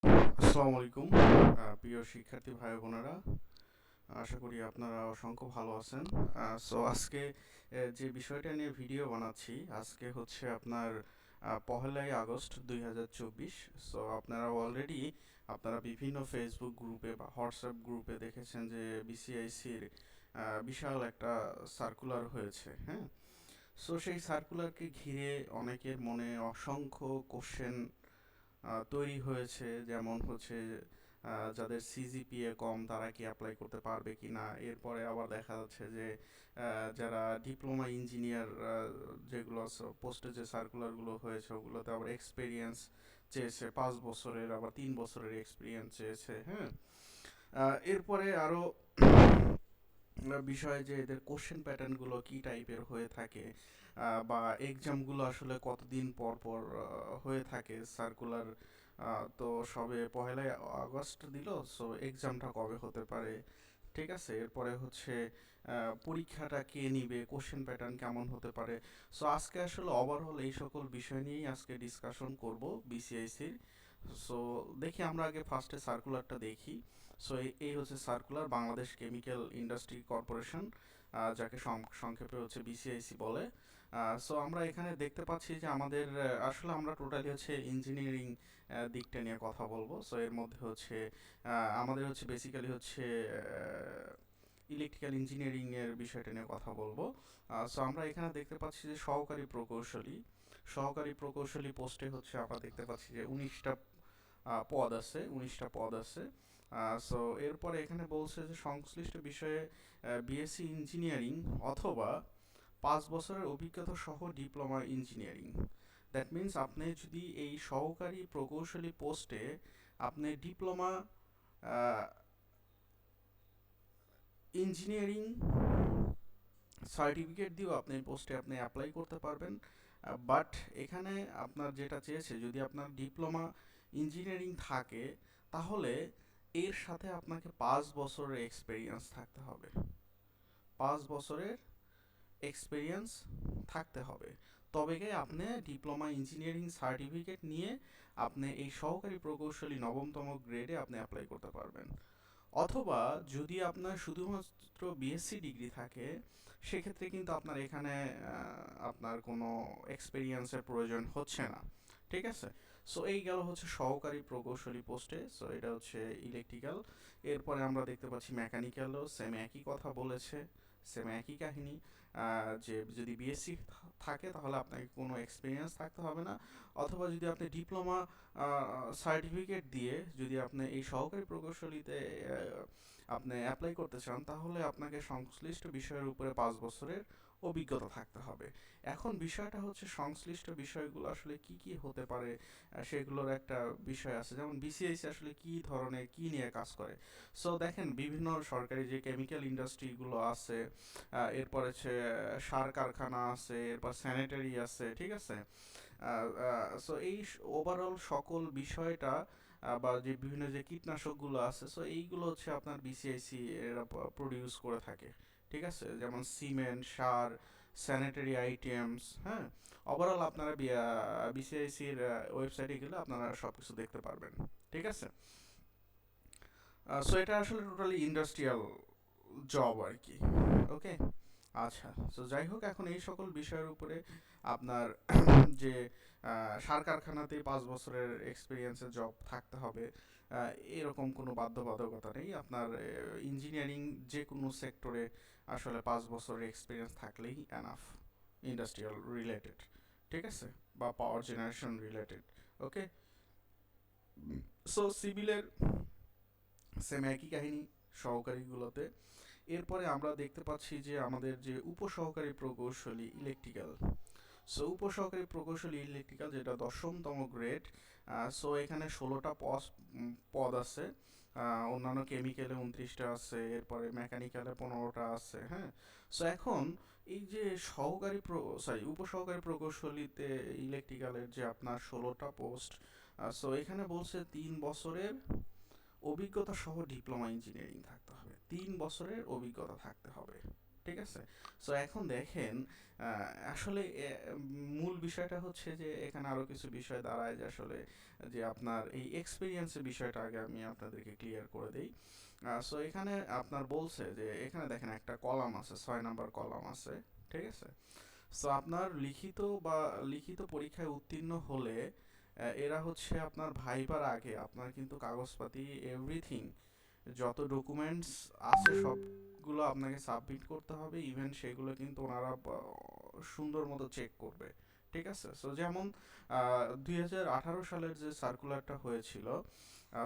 আসসালামু আলাইকুম প্রিয় শিক্ষার্থী ভাই বোনেরা, আশা করি আপনারা অসংখ্য ভালো আছেন। সো আজকে যে বিষয়টা নিয়ে ভিডিও বানাচ্ছি, আজকে হচ্ছে আপনার 1লাই আগস্ট 2024। সো আপনারা অলরেডি আপনারা বিভিন্ন ফেসবুক গ্রুপে বা হোয়াটসঅ্যাপ গ্রুপে দেখেছেন যে বিসিআইসির বিশাল একটা সার্কুলার হয়েছে, হ্যাঁ। সো সেই সার্কুলারকে ঘিরে অনেকের মনে অসংখ্য কোশ্চেন তৈরি হয়েছে, যেমন হচ্ছে যাদের সিজিপিএ কম তারা কি অ্যাপ্লাই করতে পারবে কি না। এরপরে আবার দেখা যাচ্ছে যে যারা ডিপ্লোমা ইঞ্জিনিয়ার যেগুলো পোস্টে যে সার্কুলারগুলো হয়েছে ওগুলোতে আবার এক্সপিরিয়েন্স চেয়েছে 5 বছরের, আবার 3 বছরের এক্সপিরিয়েন্স চেয়েছে, হ্যাঁ। এরপরে আরও বিষয় যে এদের কোশ্চেন প্যাটার্নগুলো কী টাইপের হয়ে থাকে, বা এক্সামগুলো আসলে কতদিন পর পর হয়ে থাকে। সার্কুলার তো সবে 1লাই আগস্ট দিল, সো এক্সামটা কবে হতে পারে, ঠিক আছে। এরপরে হচ্ছে পরীক্ষাটা কে নিবে, কোশ্চেন প্যাটার্ন কেমন হতে পারে। সো আজকে আসলে ওভারঅল এই সকল বিষয় নিয়েই আজকে ডিসকাশন করব বিসিআইসির। সো দেখি আমরা আগে ফার্স্টে সার্কুলারটা দেখি। সো এই হচ্ছে circular, Bangladesh chemical industry corporation, যাকে সংক্ষেপে হচ্ছে বিসিআইসি বলে। সো আমরা এখানে দেখতে পাচ্ছি যে আমাদের আসলে আমরা টোটালি হচ্ছে ইঞ্জিনিয়ারিং দিকটা নিয়ে কথা বলবো। সো এর মধ্যে হচ্ছে আমাদের হচ্ছে বেসিক্যালি হচ্ছে ইলেকট্রিক্যাল ইঞ্জিনিয়ারিং এর বিষয়টা নিয়ে কথা বলবো। সো আমরা এখানে দেখতে পাচ্ছি যে সহকারী প্রকৌশলী পোস্টে হচ্ছে আমরা দেখতে পাচ্ছি যে 19টা পদ আছে। সো এরপরে এখানে বলছে যে সংশ্লিষ্ট বিষয়ে বিএসসি ইঞ্জিনিয়ারিং অথবা 5 বছরের অভিজ্ঞতা সহ ডিপ্লোমা ইঞ্জিনিয়ারিং। দ্যাট মিন্স আপনি যদি এই সহকারী প্রকৌশলী পোস্টে আপনি ডিপ্লোমা ইঞ্জিনিয়ারিং সার্টিফিকেট দিয়েও আপনি পোস্টে আপনি অ্যাপ্লাই করতে পারবেন। বাট এখানে আপনার যেটা চেয়েছে, যদি আপনার ডিপ্লোমা ইঞ্জিনিয়ারিং থাকে তাহলে এর সাথে আপনাকে 5 বছরের এক্সপিরিয়েন্স থাকতে হবে। 5 বছরের এক্সপিরিয়েন্স থাকতে হবে, তবে গিয়ে আপনি ডিপ্লোমা ইঞ্জিনিয়ারিং সার্টিফিকেট নিয়ে আপনি এই সহকারী প্রকৌশলী নবমতম গ্রেডে আপনি অ্যাপ্লাই করতে পারবেন। অথবা যদি আপনার শুধুমাত্র বিএসসি ডিগ্রি থাকে, সেক্ষেত্রে কিন্তু আপনার এখানে আপনার কোনো এক্সপিরিয়েন্সের প্রয়োজন হচ্ছে না, ঠিক আছে। সো এই গেল হচ্ছে সহকারী প্রকৌশলী পোস্টে। সো এটা হচ্ছে ইলেকট্রিক্যাল। এরপরে আমরা দেখতে পাচ্ছি মেকানিক্যালও সেম একই কথা বলেছে, সেম একই কাহিনী। যে যদি বিএসসি থাকে তাহলে আপনাকে কোনো এক্সপিরিয়েন্স থাকতে হবে না, অথবা যদি আপনি ডিপ্লোমা সার্টিফিকেট দিয়ে যদি আপনি এই সহকারী প্রকৌশলীতে আপনি অ্যাপ্লাই করতে চান তাহলে আপনাকে সংশ্লিষ্ট বিষয়ের উপরে 5 বছরের অভিজ্ঞতা থাকতে হবে। এখন বিষয়টা হচ্ছে সংশ্লিষ্ট বিষয়গুলো আসলে কি কি হতে পারে, সেগুলোর একটা বিষয় আছে, যেমন বিসিআইসি আসলে কি ধরনের কি নিয়ে কাজ করে। সো দেখেন বিভিন্ন সরকারি যে কেমিক্যাল ইন্ডাস্ট্রিগুলো আছে, এরপর হচ্ছে সার কারখানা আছে, এরপর স্যানিটারি আছে, ঠিক আছে। সো এই ওভারঅল সকল বিষয়টা বা যে বিভিন্ন যে কীটনাশকগুলো আছে, সো এইগুলো হচ্ছে আপনার বিসিআইসি এরা প্রডিউস করে থাকে, ঠিক আছে। যেমন সিমেন্ট, সার, স্যানিটারি আইটেমস, হ্যাঁ। ওভারঅল আপনারা বিসিআইসির ওয়েবসাইটে গেলে আপনারা সব কিছু দেখতে পারবেন, ঠিক আছে। সো এটা আসলে টোটালি ইন্ডাস্ট্রিয়াল জব আর কি, ওকে। আচ্ছা, তো যাই হোক, এখন এই সকল বিষয়ের উপরে আপনার যে সার কারখানাতে 5 বছরের এক্সপিরিয়েন্সের জব থাকতে হবে এরকম কোনো বাধ্যবাধকতা নেই। আপনার ইঞ্জিনিয়ারিং যে কোনো সেক্টরে আসলে 5 বছরের এক্সপিরিয়েন্স থাকলেই এনাফ, ইন্ডাস্ট্রিয়াল রিলেটেড, ঠিক আছে, বা পাওয়ার জেনারেশন রিলেটেড, ওকে। সো সিভিলের সেম একই কাহিনী সহকারীগুলোতে। এরপরে আমরা দেখতে পাচ্ছি যে আমাদের যে উপসহকারী প্রকৌশলী ইলেকট্রিক্যাল, সো উপসহকারী প্রকৌশলী ইলেকট্রিক্যাল যেটা 10তম গ্রেড। সো এখানে 16টা পদ আছে। অন্যান্য কেমিক্যালে 29টা আছে, এরপরে মেকানিক্যালে 15টা আছে, হ্যাঁ। সো এখন এই যে উপসহকারী প্রকৌশলীতে ইলেকট্রিক্যালের যে আপনার 16টা পোস্ট, সো এখানে বলছে 3 বছরের অভিজ্ঞতা সহ ডিপ্লোমা ইঞ্জিনিয়ারিং থাকতে হবে, 3 বছরের অভিজ্ঞতা থাকতে হবে, ঠিক আছে? সো এখন দেখেন আসলে মূল বিষয়টা হচ্ছে যে এখানে আরো কিছু বিষয় দাঁড়ায় যে আসলে যে আপনার এই এক্সপিরিয়েন্সের বিষয়টা আগে আমি আপনাদেরকে ক্লিয়ার করে দেই। সো এখানে আপনার বলছে যে এখানে দেখেন একটা কলাম আছে, 6 নাম্বার কলাম আছে, ঠিক আছে? সো আপনার লিখিত পরীক্ষায় উত্তীর্ণ হলে এরা হচ্ছে আপনার ভাইবার আগে আপনার কিন্তু কাগজপাতি এভরিথিং যত ডকুমেন্টস আছে সবগুলো আপনাকে সাবমিট করতে হবে, ইভেন সেগুলো কিন্তু ওনারা সুন্দর মতো চেক করবে, ঠিক আছে? সো যেমন 2018 সালের যে সার্কুলারটা হয়েছিল,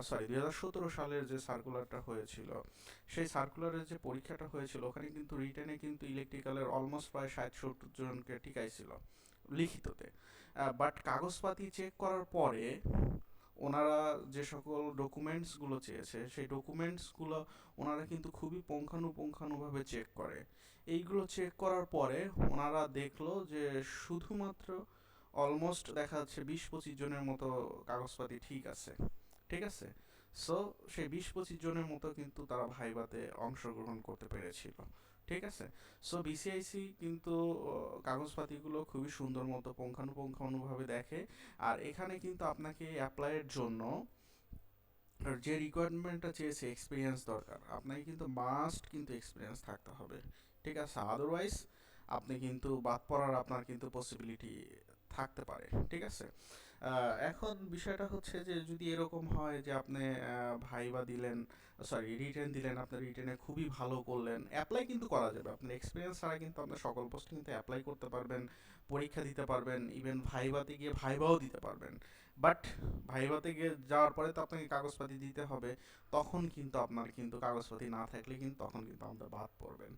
সরি 2017 সালের যে সার্কুলারটা হয়েছিল, সেই সার্কুলারের যে পরীক্ষাটা হয়েছিল ওখানে কিন্তু রিটেনে কিন্তু ইলেকট্রিক্যালের অলমোস্ট প্রায় 60-70 জনকে টিকাইছিল লিখিততে। বাট কাগজপাতি চেক করার পরে ওনারা যে সকল ডকুমেন্টসগুলো চেয়েছে সেই ডকুমেন্টসগুলো ওনারা কিন্তু খুবই পুঙ্খানুপুঙ্খানুভাবে চেক করে। এইগুলো চেক করার পরে ওনারা দেখলো যে শুধুমাত্র অলমোস্ট দেখা যাচ্ছে 20-25 জনের মতো কাগজপাতি ঠিক আছে, ঠিক আছে? সো সেই 20-25 জনের মতো কিন্তু তারা ভাইভাতে অংশগ্রহণ করতে পেরেছিল, ঠিক আছে? সো বিসিআইসি কিন্তু কাগজপাতিগুলো খুবই সুন্দর মতো পুঙ্খানুপুঙ্খানুভাবে দেখে। আর এখানে কিন্তু আপনাকে অ্যাপ্লাইয়ের জন্য যে রিকোয়ারমেন্টটা চেয়েছে এক্সপিরিয়েন্স দরকার, আপনাকে কিন্তু মাস্ট কিন্তু এক্সপিরিয়েন্স থাকতে হবে, ঠিক আছে? আদারওয়াইজ আপনি কিন্তু বাদ পড়ার আপনার কিন্তু পসিবিলিটি থাকতে পারে, ঠিক আছে? এখন বিষয়টা হচ্ছে যে যদি এরকম হয় যে আপনি ভাইবা দিলেন, সরি রিটেন দিলেন, আপনার রিটেনে খুবই ভালো করলেন, অ্যাপ্লাই কিন্তু করা যাবে, আপনার এক্সপিরিয়েন্স ছাড়া কিন্তু আপনার সকল পোস্টে কিন্তু অ্যাপ্লাই করতে পারবেন, পরীক্ষা দিতে পারবেন, ইভেন ভাইভাতে গিয়ে ভাইবাও দিতে পারবেন। বাট ভাইভাতে গিয়ে যাওয়ার পরে তো আপনাকে কাগজপাতি দিতে হবে, তখন কিন্তু আপনার কিন্তু কাগজপাতি না থাকলে কিন্তু তখন কিন্তু আমাদের বাদ পড়বেন।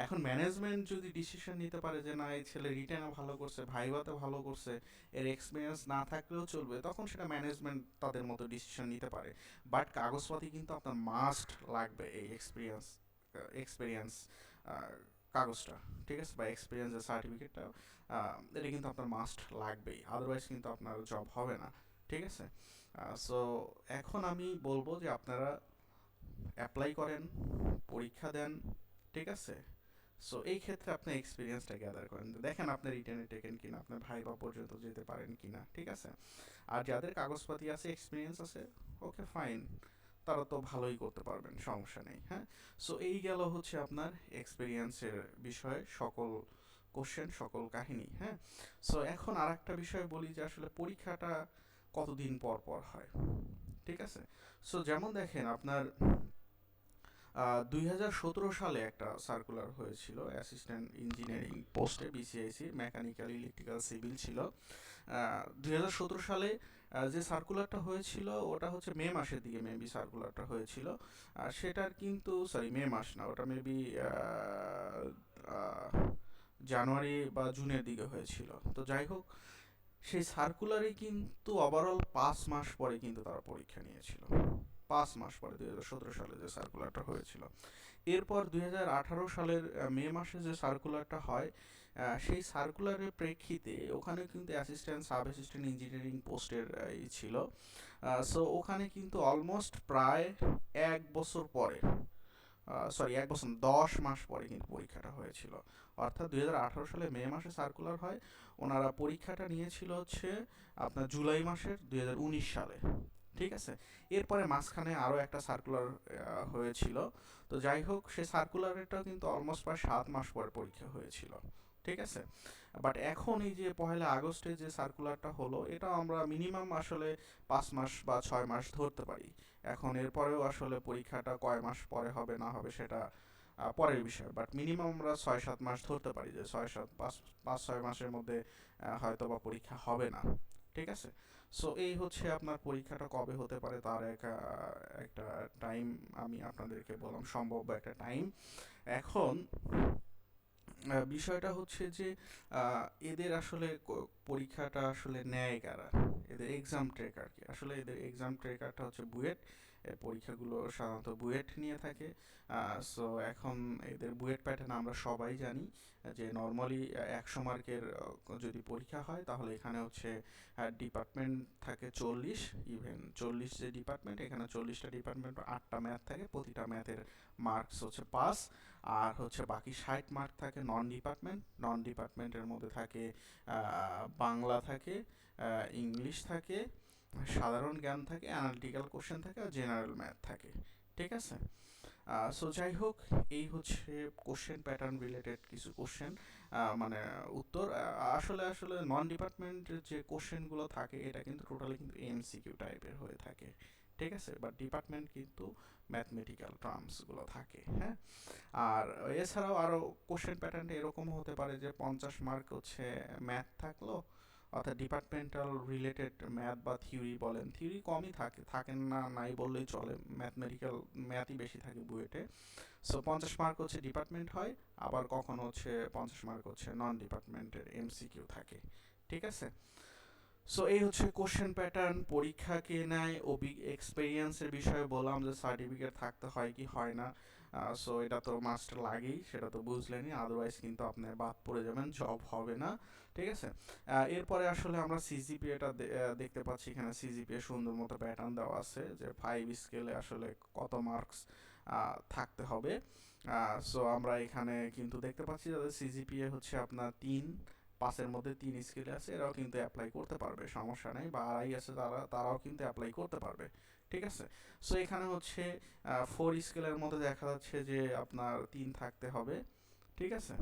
এখন ম্যানেজমেন্ট যদি ডিসিশন নিতে পারে যে না এই ছেলে রিটেনে ভালো করছে, ভাইভাতে ভালো করছে, এর এক্সপিরিয়েন্স না থাকলেও চলবে, তখন সেটা ম্যানেজমেন্ট তাদের মতো ডিসিশন নিতে পারে। বাট কাগজপাতি কিন্তু আপনার মাস্ট লাগবে, এই এক্সপিরিয়েন্স কাগজটা, ঠিক আছে? বা এক্সপিরিয়েন্সের সার্টিফিকেটটা, এটা কিন্তু আপনার মাস্ট লাগবেই, আদারওয়াইজ কিন্তু আপনার জব হবে না, ঠিক আছে? সো এখন আমি বলবো যে আপনারা অ্যাপ্লাই করেন, পরীক্ষা দেন, ঠিক আছে? সো এই ক্ষেত্রে আপনি এক্সপিরিয়েন্সটা গ্যাদার করেন, দেখেন আপনি রিটেনে টেকেন কিনা, আপনার ভাইবা পর্যন্ত যেতে পারেন কিনা, ঠিক আছে? আর যাদের কাগজপাতি আছে, এক্সপিরিয়েন্স আছে, ওকে ফাইন, তারা তো ভালোই করতে পারবেন, সমস্যা নেই, হ্যাঁ? সো এই গেল হচ্ছে আপনার এক্সপিরিয়েন্সের বিষয়ে সকল কোশ্চেন, সকল কাহিনী, হ্যাঁ? সো এখন আর একটা বিষয় বলি যে আসলে পরীক্ষাটা কতদিন পর পর হয়, ঠিক আছে? সো যেমন দেখেন আপনার 2017 সালে একটা সার্কুলার হয়েছিল অ্যাসিস্ট্যান্ট ইঞ্জিনিয়ারিং পোস্টে, বিসিআইসির মেকানিক্যাল, ইলেকট্রিক্যাল, সিভিল ছিল। 2017 সালে যে সার্কুলারটা হয়েছিল ওটা হচ্ছে মে মাসের দিকে মেবি সার্কুলারটা হয়েছিল। আর সেটার কিন্তু সরি মে মাস না, ওটা মেবি জানুয়ারি বা জুনের দিকে হয়েছিল। তো যাই হোক, সেই সার্কুলারে কিন্তু ওভারঅল 5 মাস পরে কিন্তু তারা পরীক্ষা নিয়েছিল, 5 মাস পরে, 2017 সালে যে সার্কুলারটা হয়েছিল। এরপর 2018 সালের মে মাসে যে সার্কুলারটা হয়, সেই সার্কুলারের প্রেক্ষিতে ওখানে কিন্তু অ্যাসিস্ট্যান্ট, সাব অ্যাসিস্ট্যান্ট ইঞ্জিনিয়ারিং পোস্টের ছিল। সো ওখানে কিন্তু অলমোস্ট প্রায় 1 বছর পরে, সরি 1 বছর 10 মাস পরে কিন্তু পরীক্ষাটা হয়েছিল। অর্থাৎ 2018 সালে মে মাসে সার্কুলার হয়, ওনারা পরীক্ষাটা নিয়েছিল হচ্ছে আপনার জুলাই মাসের 2019 সালে, ঠিক আছে? এরপরে মাঝখানে আরও একটা সার্কুলার হয়েছিল। তো যাই হোক, সেই সার্কুলারটাও কিন্তু অলমোস্ট প্রায় 7 মাস পরে পরীক্ষা হয়েছিল, ঠিক আছে? বাট এখন এই যে 1লা আগস্টে যে সার্কুলারটা হলো, এটা আমরা মিনিমাম আসলে 5 মাস বা 6 মাস ধরতে পারি। এখন এরপরেও আসলে পরীক্ষাটা কয় মাস পরে হবে না হবে সেটা পরের বিষয়, বাট মিনিমাম আমরা 6-7 মাস ধরতে পারি, যে 5-6 মাসের মধ্যে হয়তো বা পরীক্ষা হবে না, ঠিক আছে? সো এই হচ্ছে আপনার পরীক্ষাটা কবে হতে পারে তার একটা টাইম আমি আপনাদেরকে বললাম, সম্ভাব্য একটা টাইম। এখন বিষয়টা হচ্ছে যে এদের আসলে পরীক্ষাটা আসলে নেয় কারা, এদের এক্সাম ট্রেকার কি, আসলে এদের এক্সাম ট্রেকারটা হচ্ছে বুয়েট। এর পরীক্ষাগুলো সাধারণত বুয়েট নিয়ে থাকে। সো এখন এদের বুয়েট প্যাটার্ন আমরা সবাই জানি যে নর্মালি 100 মার্কের যদি পরীক্ষা হয় তাহলে এখানে হচ্ছে ডিপার্টমেন্ট থাকে 40, ইভেন 40 যে ডিপার্টমেন্ট, এখানে 40টা ডিপার্টমেন্ট 8টা ম্যাথ থাকে, প্রতিটা ম্যাথের মার্কস হচ্ছে 5। আর হচ্ছে বাকি 60 মার্ক থাকে নন ডিপার্টমেন্টের মধ্যে থাকে বাংলা থাকে, ইংলিশ থাকে, সাধারণ জ্ঞান থাকে, অ্যানালিটিক্যাল কোশ্চেন থাকে আর জেনারেল ম্যাথ থাকে। ঠিক আছে। সো যাই হোক, এই হচ্ছে কোশ্চেন প্যাটার্ন রিলেটেড কিছু কোশ্চেন, মানে উত্তর। আসলে আসলে নন ডিপার্টমেন্টের যে কোশ্চেনগুলো থাকে এটা কিন্তু টোটালি কিন্তু এমসিকিউ টাইপের হয়ে থাকে। ঠিক আছে, বাট ডিপার্টমেন্ট কিন্তু ম্যাথমেটিক্যাল টার্মসগুলো থাকে, হ্যাঁ। আর এছাড়াও আরও কোশ্চেন প্যাটার্নটা এরকম হতে পারে যে 50 মার্ক হচ্ছে ম্যাথ থাকলো, অর্থাৎ ডিপার্টমেন্টাল রিলেটেড ম্যাথ বা থিওরি বলেন, থিওরি কমই থাকে, থাকেন না নাই বললেই চলে, ম্যাথমেটিক্যাল ম্যাথই বেশি থাকে বুয়েটে। সো 50 মার্ক হচ্ছে ডিপার্টমেন্ট হয়, আবার কখনো হচ্ছে 50 মার্ক হচ্ছে নন ডিপার্টমেন্টের এমসিকিউ থাকে। ঠিক আছে। সো এই হচ্ছে কোশ্চেন প্যাটার্ন, পরীক্ষা কে নেয়, এক্সপেরিয়েন্সের বিষয়ে বললাম যে সার্টিফিকেট থাকতে হয় কি হয় না। সো এটা তো মাস্ট লাগেই, সেটা তো বুঝলেনই, আদারওয়াইজ কিন্তু আপনি বাদ পড়ে যাবেন, জব হবে না। ঠিক আছে। এরপরে আসলে আমরা সিজিপিএটা দেখতে পাচ্ছি, এখানে সিজিপিএ সুন্দর মতো প্যাটার্ন দেওয়া আছে যে 5 স্কেলে আসলে কত মার্কস থাকতে হবে। সো আমরা এখানে কিন্তু দেখতে পাচ্ছি যাদের সিজিপিএ হচ্ছে আপনার 3, 5-এর মধ্যে 3 স্কেলে আছে, এরাও কিন্তু অ্যাপ্লাই করতে পারবে, সমস্যা নেই, বা আড়াই আছে তারাও কিন্তু অ্যাপ্লাই করতে পারবে। ঠিক আছে। সো এখানে হচ্ছে 4 স্কেলের মধ্যে দেখা যাচ্ছে যে আপনার 3 থাকতে হবে। ঠিক আছে।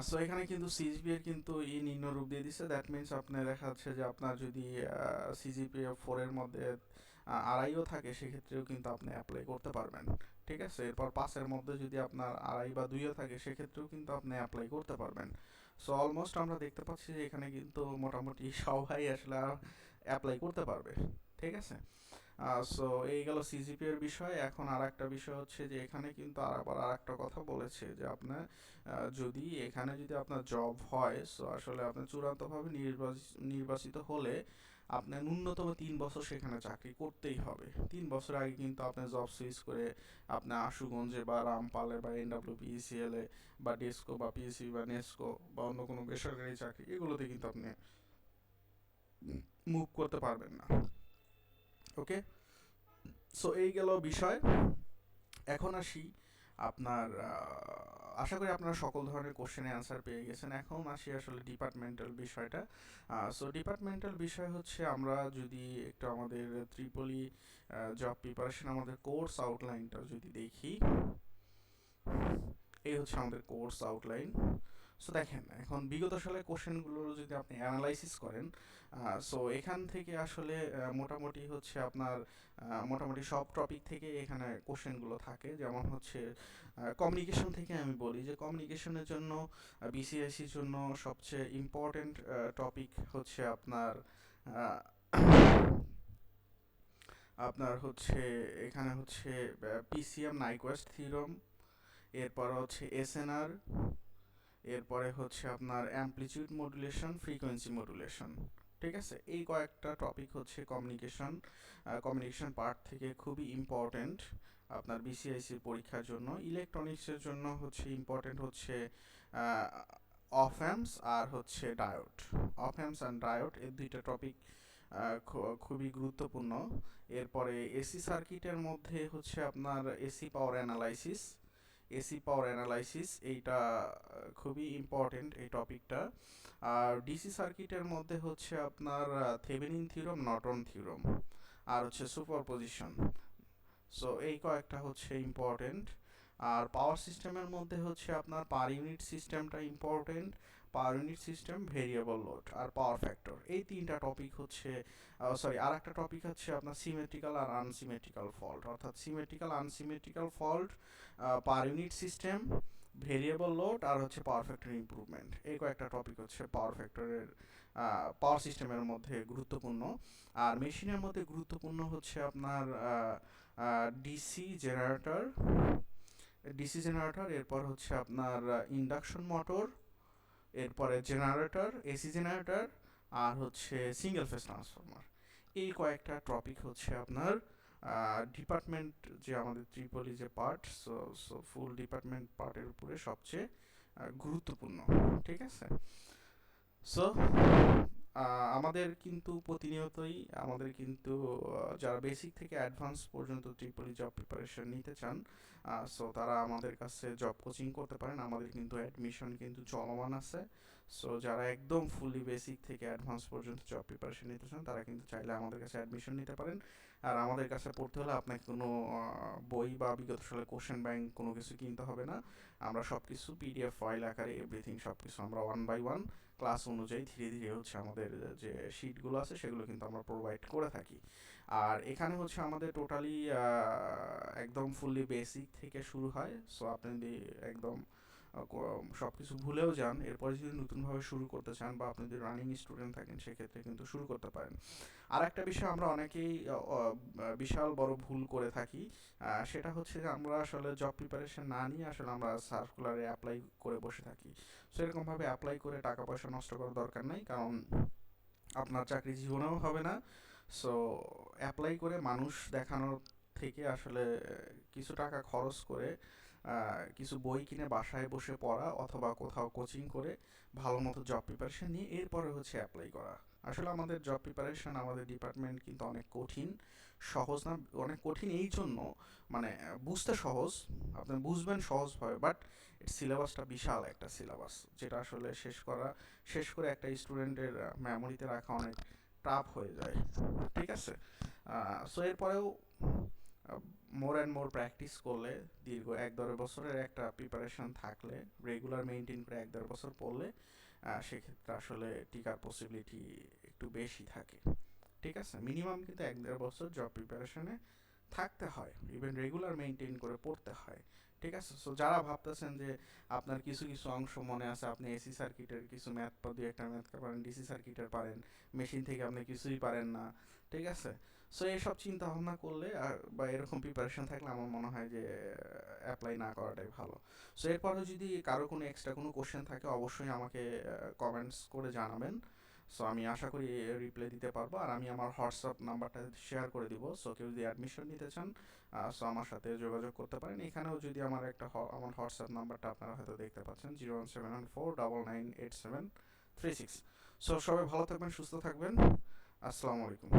সো এখানে কিন্তু সিজিপিএ কিন্তু নিম্নরূপ দিয়ে দিচ্ছে, দ্যাট মিনস আপনার দেখা যাচ্ছে যে আপনার যদি সিজিপিএ 4-এর মধ্যে আড়াইও থাকে সেক্ষেত্রেও কিন্তু আপনি অ্যাপ্লাই করতে পারবেন। ঠিক আছে। এরপর 5-এর মধ্যে যদি আপনার আড়াই বা 2ও থাকে সেক্ষেত্রেও কিন্তু আপনি অ্যাপ্লাই করতে পারবেন। সো অলমোস্ট আমরা দেখতে পাচ্ছি যে এখানে কিন্তু মোটামুটি সবাই আসলে অ্যাপ্লাই করতে পারবে। ঠিক আছে। সো এই গেল সিজিপি এর বিষয়। এখন আর একটা বিষয় হচ্ছে যে এখানে কিন্তু আর একটা কথা বলেছে যে আপনার যদি এখানে যদি আপনার জব হয়, সো আসলে আপনি চূড়ান্তভাবে নির্বাচিত হলে আপনার ন্যূনতম 3 বছর সেখানে চাকরি করতেই হবে। 3 বছর আগে কিন্তু আপনি জব সুইচ করে আপনি আশুগঞ্জে বা রামপালে বা এনডব্লিউপিসিএল এ বা ডেস্কো বা পিএসসি বা নেস্কো বা অন্য কোনো বেসরকারি চাকরি এগুলোতে কিন্তু আপনি মুভ করতে পারবেন না। ওকে। সো এই গেল বিষয়। এখন আসি আপনার আশা করি আপনারা সকল ধরনের কোশ্চেনের অ্যান্সার পেয়ে গেছেন। এখন আসি আসলে ডিপার্টমেন্টাল বিষয়টা। সো ডিপার্টমেন্টাল বিষয় হচ্ছে আমরা যদি একটু আমাদের ত্রিপলি জব প্রিপারেশন আমাদের কোর্স আউটলাইনটা যদি দেখি, এই হচ্ছে আমাদের কোর্স আউটলাইন। সো দেখেন এখন বিগত সালের কোশ্চেনগুলো যদি আপনি অ্যানালাইসিস করেন, সো এখান থেকে আসলে মোটামুটি হচ্ছে আপনার মোটামুটি সব টপিক থেকে এখানে কোশ্চেনগুলো থাকে। যেমন হচ্ছে কমিউনিকেশন থেকে আমি বলি যে কমিউনিকেশনের জন্য বিসিএসির জন্য সবচেয়ে ইম্পর্টেন্ট টপিক হচ্ছে আপনার আহ, আপনার হচ্ছে এখানে হচ্ছে পিসিএম নাইকোয়েস্ট থিওরেম, এরপর হচ্ছে এসএনআর, এরপরে হচ্ছে আপনার অ্যামপ্লিটিউড মডুলেশন, ফ্রিকোয়েন্সি মডুলেশন। ঠিক আছে। এই কয়েকটা টপিক হচ্ছে কমিউনিকেশন পার্ট থেকে খুবই ইম্পর্টেন্ট আপনার বিসিআইসির পরীক্ষার জন্য। ইলেকট্রনিক্সের জন্য হচ্ছে ইম্পর্টেন্ট হচ্ছে অফ অ্যাম্পস আর হচ্ছে diode. Of amps and diode এই দুইটা টপিক খুবই গুরুত্বপূর্ণ। এরপরে এসি সার্কিটের মধ্যে হচ্ছে আপনার এসি পাওয়ার অ্যানালাইসিস এইটা খুবই ইম্পর্টেন্ট এই টপিকটা। আর ডিসি সার্কিটের মধ্যে হচ্ছে আপনার থেভেনিন থিওরেম, নর্টন থিওরেম, আর হচ্ছে সুপারপজিশন। সো এই কয়েকটা হচ্ছে ইম্পর্টেন্ট। আর পাওয়ার সিস্টেমের মধ্যে হচ্ছে আপনার পার ইউনিট সিস্টেমটা important, power unit system, variable load আর পাওয়ার ফ্যাক্টর, এই তিনটা টপিক হচ্ছে। সরি, আর একটা টপিক হচ্ছে আপনার সিমেট্রিক্যাল আর আনসিমেট্রিক্যাল ফল্ট, অর্থাৎ symmetrical unsymmetrical fault, per unit system, variable load আর হচ্ছে পাওয়ার ফ্যাক্টর ইমপ্রুভমেন্ট। এই কয়েকটা টপিক হচ্ছে পাওয়ার সিস্টেমের মধ্যে গুরুত্বপূর্ণ। আর মেশিনের মধ্যে গুরুত্বপূর্ণ হচ্ছে আপনার ডিসি জেনারেটর, এরপর হচ্ছে আপনার ইন্ডাকশন মোটর, এরপরে জেনারেটর, এসি জেনারেটর, আর হচ্ছে সিঙ্গেল ফেজ ট্রান্সফরমার। এই কয়েকটা টপিক হচ্ছে আপনার ডিপার্টমেন্ট, যে আমাদের ত্রিপলি যে part, so so full department পার্টের উপরে সবচেয়ে গুরুত্বপূর্ণ। ঠিক আছে। সো আমাদের কিন্তু প্রতিনিয়তই আমাদের কিন্তু যারা বেসিক থেকে অ্যাডভান্স পর্যন্ত ট্রিপলি জব প্রিপারেশন নিতে চান, সো তারা আমাদের কাছে জব কোচিং করতে পারেন। আমাদের কিন্তু অ্যাডমিশন কিন্তু চলমান আছে। সো যারা একদম ফুলি বেসিক থেকে অ্যাডভান্স পর্যন্ত জব প্রিপারেশন নিতে চান তারা কিন্তু চাইলে আমাদের কাছে অ্যাডমিশন নিতে পারেন। আর আমাদের কাছে পড়তে হলে আপনাকে কোনো বই বা বিগত সালের কোশ্চেন ব্যাংক কোনো কিছু কিনতে হবে না। আমরা সব কিছু পিডিএফ ফাইল আকারে এভরিথিং সব কিছু আমরা ওয়ান বাই ওয়ান ক্লাস অনুযায়ী ধীরে ধীরে হচ্ছে আমাদের যে শিটগুলো আছে সেগুলো কিন্তু আমরা প্রোভাইড করে থাকি। আর এখানে হচ্ছে আমাদের টোটালি একদম ফুললি বেসিক থেকে শুরু হয়। সো আপনি যদি একদম সব কিছু ভুলেও যান, এরপরে যদি নতুনভাবে শুরু করতে চান বা আপনি যদি রানিং স্টুডেন্ট থাকেন সেক্ষেত্রে কিন্তু শুরু করতে পারেন। আর একটা বিষয় আমরা অনেকেই বিশাল বড় ভুল করে থাকি, সেটা হচ্ছে যে আমরা আসলে জব প্রিপারেশন না নিয়ে আসলে আমরা সার্কুলারে অ্যাপ্লাই করে বসে থাকি। সো এরকমভাবে অ্যাপ্লাই করে টাকা পয়সা নষ্ট করার দরকার নেই, কারণ আপনার চাকরি জীবনেও হবে না। সো অ্যাপ্লাই করে মানুষ দেখানোর থেকে আসলে কিছু টাকা খরচ করে কিছু বই কিনে বাসায় বসে পড়া অথবা কোথাও কোচিং করে ভালো মতো জব প্রিপারেশন নিয়ে এরপরে হচ্ছে অ্যাপ্লাই করা। আসলে আমাদের জব প্রিপারেশন আমাদের ডিপার্টমেন্ট কিন্তু অনেক কঠিন, সহজ না। অনেক কঠিন এই জন্য, মানে বুঝতে সহজ, আপনি বুঝবেন সহজভাবে, বাট সিলেবাসটা বিশাল একটা সিলেবাস, যেটা আসলে শেষ করে একটা স্টুডেন্টের মেমোরিতে রাখা অনেক টাফ হয়ে যায়। ঠিক আছে। সো এরপরেও মোর অ্যান্ড মোর প্র্যাকটিস করলে, দীর্ঘ 1-1.5 বছরের একটা প্রিপারেশন থাকলে, রেগুলার মেনটেন করে 1-1.5 বছর পড়লে সেক্ষেত্রে আসলে টিকার পসিবিলিটি একটু বেশি থাকে। ঠিক আছে। মিনিমাম কিন্তু 1-1.5 বছর জব প্রিপারেশনে থাকতে হয়, ইভেন রেগুলার মেনটেন করে পড়তে হয়। ঠিক আছে। সো যারা ভাবতেছেন যে আপনার কিছু কিছু অংশ মনে আছে, আপনি এসি সার্কিটের কিছু ম্যাথ বা দুই একটা ম্যাথ পারেন, ডিসি সার্কিটের পারেন, মেশিন থেকে আপনি কিছুই পারেন না। ঠিক আছে। সো এইসব চিন্তা ভাবনা করলে আর বা এরকম প্রিপারেশন থাকলে আমার মনে হয় যে অ্যাপ্লাই না করাটাই ভালো। সো এরপরে যদি কারো কোনো এক্সট্রা কোনো কোশ্চেন থাকে অবশ্যই আমাকে কমেন্টস করে জানাবেন। সো আমি আশা করি রিপ্লাই দিতে পারবো। আর আমি আমার হোয়াটসঅ্যাপ নাম্বারটা শেয়ার করে দিব। সো কেউ যদি অ্যাডমিশন নিতে চান সো আমার সাথে যোগাযোগ করতে পারেন। এখানেও যদি আমার হোয়াটসঅ্যাপ নাম্বারটা আপনারা হয়তো দেখতে পাচ্ছেন, 01714998736। সো সবাই ভালো থাকবেন, সুস্থ থাকবেন। আসসালামু আলাইকুম।